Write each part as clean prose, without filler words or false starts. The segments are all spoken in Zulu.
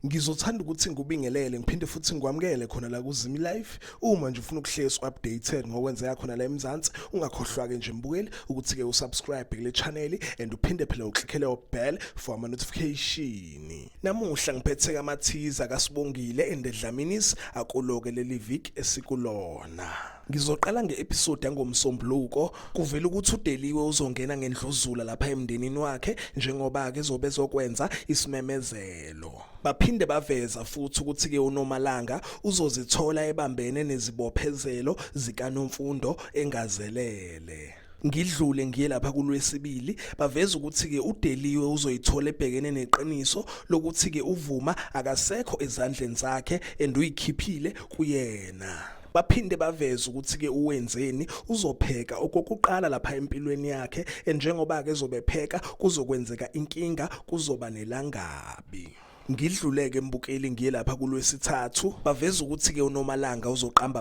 Ngizothanda ukuthi ngikubingelele ngiphinde futhi ngikwamukele khona la kuZimi Live. Uma nje ufuna ukuhlezi updated ngokwenzeka khona la eMzansi, ungakhohlwa ke nje mbukeli ukuthi ke usubscribe kule channel and uphinde phela uklickele bell for ama notification. Namuhla ngiphethe ke amathiza kaSibongile endedlaminis akuloke leli week esikulona. Ngizoqala ngeepisode yangomsombuluko kuvela ukuthi uDeliwe uzongena ngendluzula lapha emndenini wakhe njengoba ke zobe zokwenza isimemezelo. Baphinde baveza futhi ukuthi ke uNomalanga uzozithola ebambene nezibophezelo zikaNomfundo engazelele. Ngidlule ngiye lapha kulwesibili baveza ukuthi ke uDeliwe uzoyithola ebhekene neqiniso lokuthi ke uVuma akasekho ezandleni zakhe anduyikhiphile kuyena. Baphinde baveza ukuthi ke uwenzeni uzopheka okokuqala lapha empilweni yakhe njengoba ke ezobepheka kuzokwenzeka inkinga kuzoba nelangabi. Ngidluleke mbukeli ngiye lapha kulwesithathu baveza ukuthi ke uNomalanga uzoqamba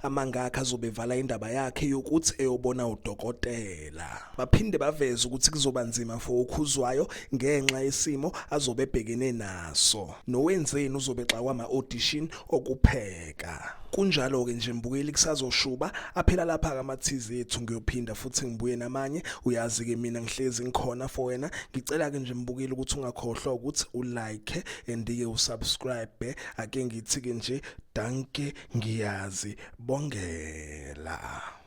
amanga akhe azobevala indaba yakhe yokuthi eyobona udokotela. Baphinde baveza ukuthi kuzoba nzima for ukhuzwayo ngenxa yesimo azobebhekene naso. Nowenzeni uzobexa kwama audition okupheka. Kunjalo ke nje mbukeli kusazoshuba aphela lapha kamathize ethu ngiyophinda futhi ngibuye namanye uyazi ke mina ngihlezi ngikhona for wena ngicela ke nje mbukeli ukuthi ungakhohlwa ukuthi ulike and ke usubscribe ake ngithi ke nje danke ngiyazi bongela.